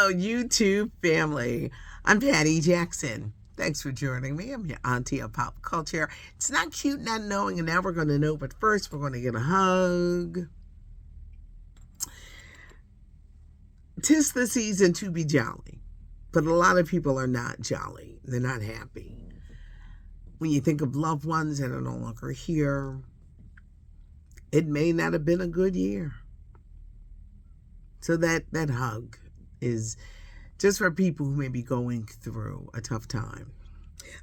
Hello, YouTube family. I'm Patty Jackson. Thanks for joining me. I'm your auntie of pop culture. It's not cute not knowing, and now we're going to know, but first we're going to get a hug. 'Tis the season to be jolly, but a lot of people are not jolly. They're not happy. When you think of loved ones that are no longer here, it may not have been a good year. So that hug is just for people who may be going through a tough time.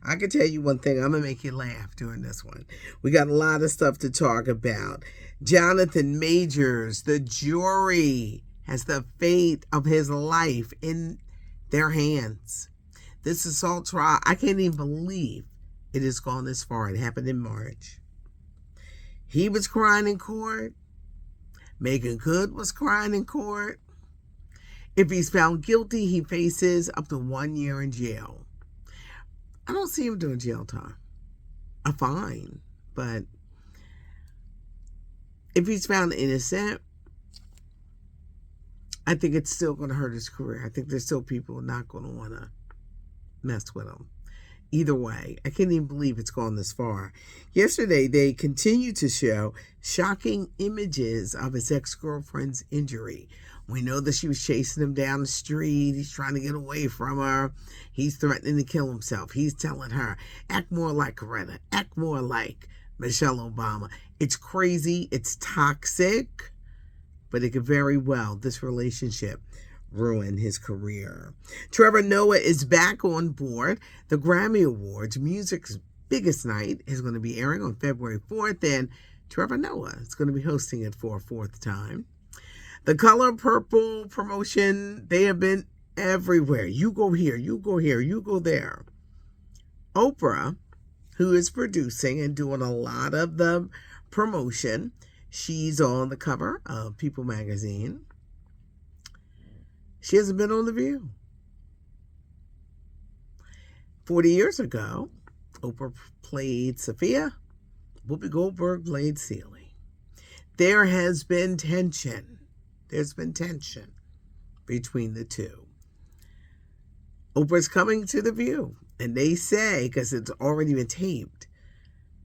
I can tell you one thing, I'm going to make you laugh during this one. We got a lot of stuff to talk about. Jonathan Majors, the jury has the fate of his life in their hands. This assault trial, I can't even believe it has gone this far. It happened in March. He was crying in court. Megan Good was crying in court. If he's found guilty, he faces up to 1 year in jail. I don't see him doing jail time. A fine. But if he's found innocent, I think it's still going to hurt his career. I think there's still people not going to want to mess with him. Either way, I can't even believe it's gone this far. Yesterday, they continued to show shocking images of his ex-girlfriend's injury. We know that she was chasing him down the street. He's trying to get away from her. He's threatening to kill himself. He's telling her, act more like Coretta. Act more like Michelle Obama. It's crazy. It's toxic. But it could very well, this relationship, ruin his career. Trevor Noah is back on board. The Grammy Awards, music's biggest night, is going to be airing on February 4th, and Trevor Noah is going to be hosting it for a fourth time. The Color Purple promotion, they have been everywhere. You go here, you go here, you go there. Oprah, who is producing and doing a lot of the promotion, she's on the cover of People magazine. She hasn't been on The View. 40 years ago, Oprah played Sophia. Whoopi Goldberg played Celie. There has been tension. There's been tension between the two. Oprah's coming to The View. And they say, because it's already been taped,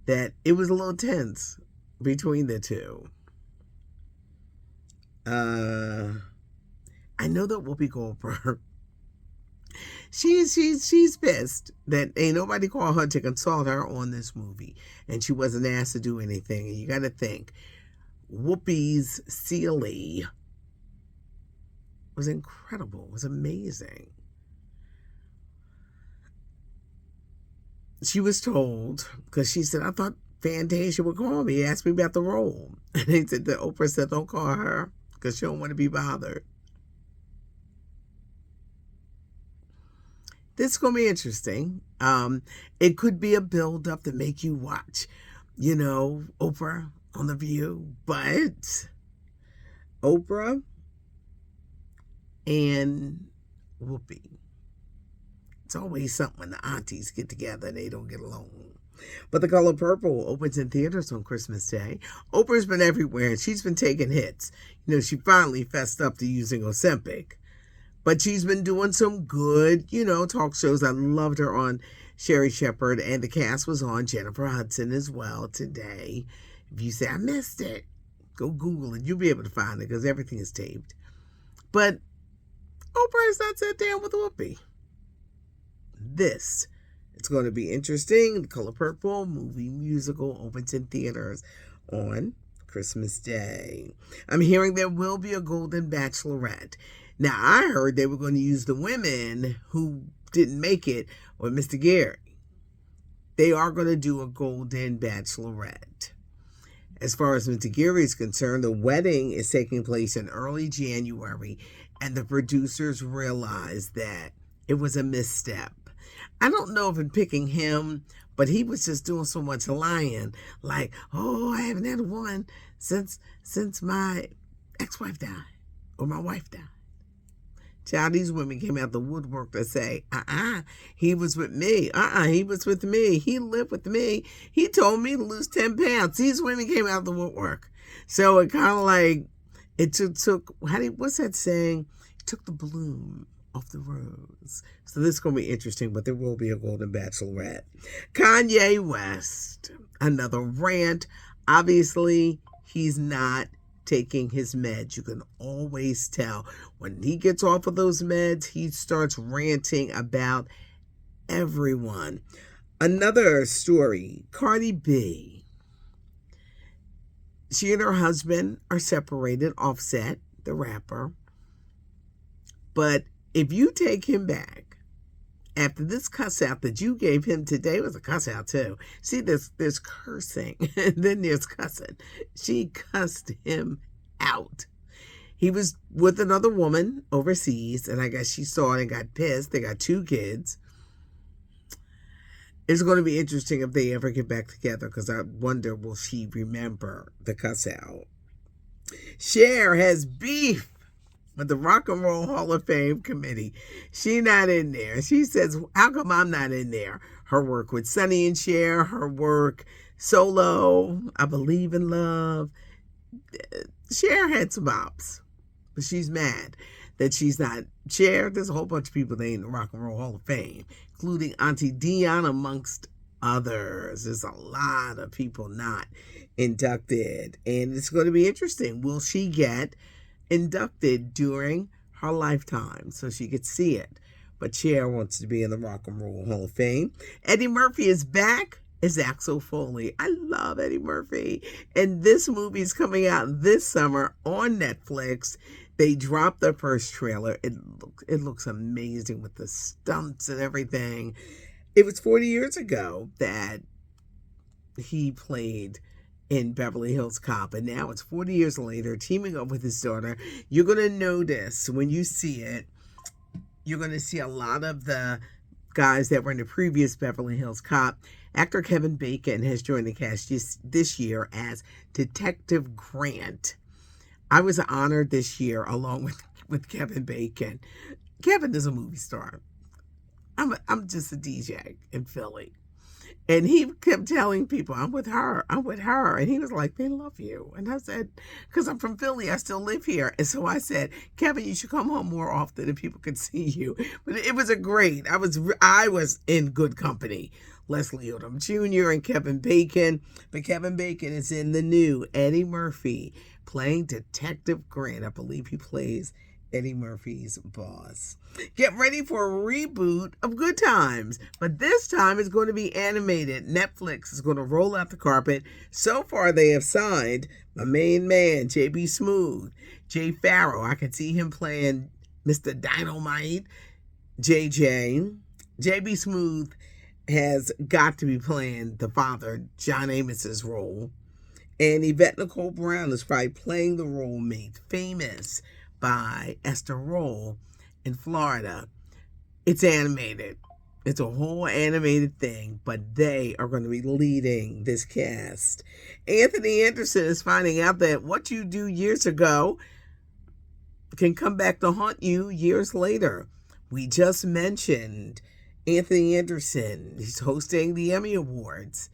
that it was a little tense between the two. I know that Whoopi Goldberg, she's pissed that ain't nobody called her to consult her on this movie, and she wasn't asked to do anything. And you got to think, Whoopi's Celie was incredible, was amazing. She was told, because she said, I thought Fantasia would call me, ask me about the role. And they said that Oprah said, don't call her, because she don't want to be bothered. This is going to be interesting. It could be a build-up to make you watch, Oprah on The View. But Oprah and Whoopi, it's always something when the aunties get together and they don't get along. But The Color Purple opens in theaters on Christmas Day. Oprah's been everywhere, and she's been taking hits. She finally fessed up to using Ozempic. But she's been doing some good, talk shows. I loved her on Sherry Shepherd, and the cast was on Jennifer Hudson as well today. If you say, I missed it, go Google it. You'll be able to find it because everything is taped. But Oprah has not sat down with Whoopi. It's going to be interesting. The Color Purple movie musical opens in theaters on Christmas Day. I'm hearing there will be a Golden Bachelorette. Now, I heard they were going to use the women who didn't make it with Mr. Gary. They are going to do a Golden Bachelorette. As far as Mr. Gary is concerned, the wedding is taking place in early January, and the producers realized that it was a misstep. I don't know if in picking him, but he was just doing so much lying. Like, I haven't had a woman since my ex-wife died or my wife died. Child, these women came out the woodwork to say, he was with me. He was with me. He lived with me. He told me to lose 10 pounds. These women came out the woodwork. So it kind of like, it took what's that saying? It took the bloom off the rose. So this is going to be interesting, but there will be a Golden Bachelorette. Kanye West, another rant. Obviously, he's not taking his meds. You can always tell when he gets off of those meds, he starts ranting about everyone. Another story, Cardi B. She and her husband are separated, Offset, the rapper. But if you take him back, after this cuss out that you gave him today was a cuss out too. See, there's cursing, and then there's cussing. She cussed him out. He was with another woman overseas, and I guess she saw it and got pissed. They got 2 kids. It's going to be interesting if they ever get back together, because I wonder, will she remember the cuss out? Cher has beef with the Rock and Roll Hall of Fame committee. She not in there. She says, how come I'm not in there? Her work with Sonny and Cher, her work solo, I Believe in Love. Cher had some bops, but she's mad that she's not. Cher, there's a whole bunch of people that ain't in the Rock and Roll Hall of Fame, including Auntie Dion, amongst others. There's a lot of people not inducted, and it's going to be interesting. Will she get inducted during her lifetime so she could see it? But Cher wants to be in the Rock and Roll Hall of Fame. Eddie Murphy is back as Axel Foley. I love Eddie Murphy. And this movie is coming out this summer on Netflix. They dropped the first trailer. It looks amazing with the stunts and everything. It was 40 years ago that he played in Beverly Hills Cop, and now it's 40 years later, teaming up with his daughter. You're going to notice when you see it, you're going to see a lot of the guys that were in the previous Beverly Hills Cop. Actor Kevin Bacon has joined the cast this year as Detective Grant. I was honored this year along with Kevin Bacon. Kevin is a movie star. I'm just a DJ in Philly. And he kept telling people, I'm with her. And he was like, they love you. And I said, because I'm from Philly, I still live here. And so I said, Kevin, you should come home more often and people could see you. But it was I was in good company. Leslie Odom Jr. and Kevin Bacon. But Kevin Bacon is in the new Eddie Murphy playing Detective Grant. I believe he plays Eddie Murphy's boss. Get ready for a reboot of Good Times, but this time it's going to be animated. Netflix is going to roll out the carpet. So far, they have signed my main man, JB Smoove, Jay Farrow. I can see him playing Mr. Dynamite, JJ. JB Smoove has got to be playing the father, John Amos's role. And Yvette Nicole Brown is probably playing the role made famous by Esther Roll in Florida. It's animated. It's a whole animated thing, but they are going to be leading this cast. Anthony Anderson is finding out that what you do years ago can come back to haunt you years later. We just mentioned Anthony Anderson. He's hosting the Emmy Awards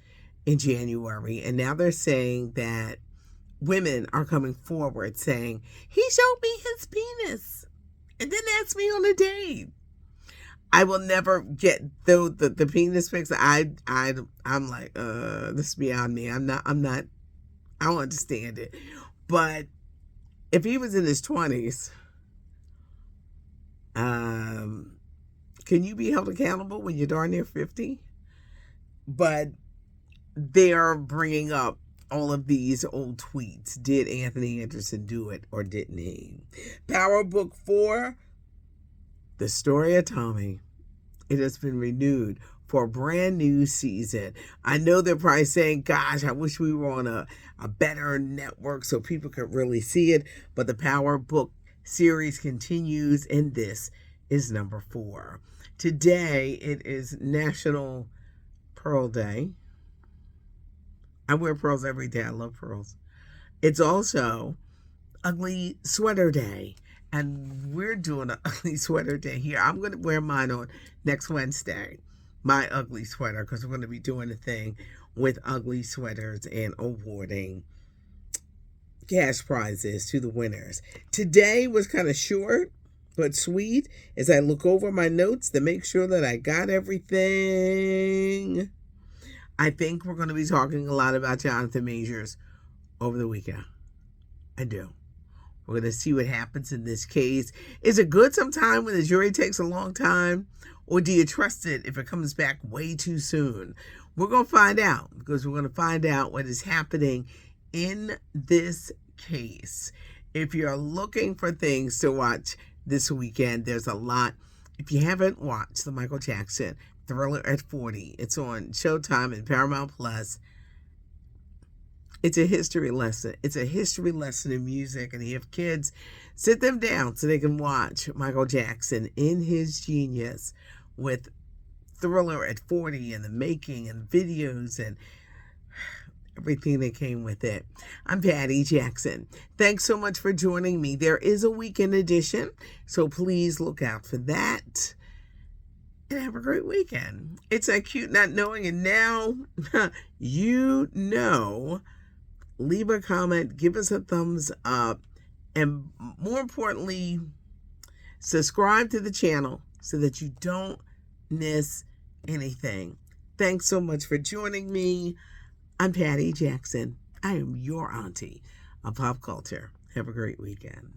in January, and now they're saying that women are coming forward saying, he showed me his penis and then asked me on a date. I will never get the penis pics. I'm like, this is beyond me. I don't understand it. But if he was in his 20s, can you be held accountable when you're darn near 50? But they are bringing up all of these old tweets. Did Anthony Anderson do it or didn't he? Power Book 4, The Story of Tommy. It has been renewed for a brand new season. I know they're probably saying, gosh, I wish we were on a better network so people could really see it. But the Power Book series continues, and this is number 4. Today, it is National Pearl Day. I wear pearls every day. I love pearls. It's also Ugly Sweater Day. And we're doing an ugly sweater day here. I'm going to wear mine on next Wednesday. My ugly sweater, because we're going to be doing a thing with ugly sweaters and awarding cash prizes to the winners. Today was kind of short. but sweet as I look over my notes to make sure that I got everything. I think we're going to be talking a lot about Jonathan Majors over the weekend. I do. We're going to see what happens in this case. Is it good sometime when the jury takes a long time? Or do you trust it if it comes back way too soon? We're going to find out, because we're going to find out what is happening in this case. If you're looking for things to watch this weekend, there's a lot. If you haven't watched the Michael Jackson Thriller at 40, it's on Showtime and Paramount Plus. It's a history lesson. It's a history lesson in music. And you have kids, sit them down so they can watch Michael Jackson in his genius with Thriller at 40 and the making and videos and everything that came with it. I'm Patty Jackson. Thanks so much for joining me. There is a weekend edition, so please look out for that. And have a great weekend. It's that cute not knowing, and now you know. Leave a comment, give us a thumbs up, and more importantly, subscribe to the channel so that you don't miss anything. Thanks so much for joining me. I'm Patty Jackson. I am your auntie of pop culture. Have a great weekend.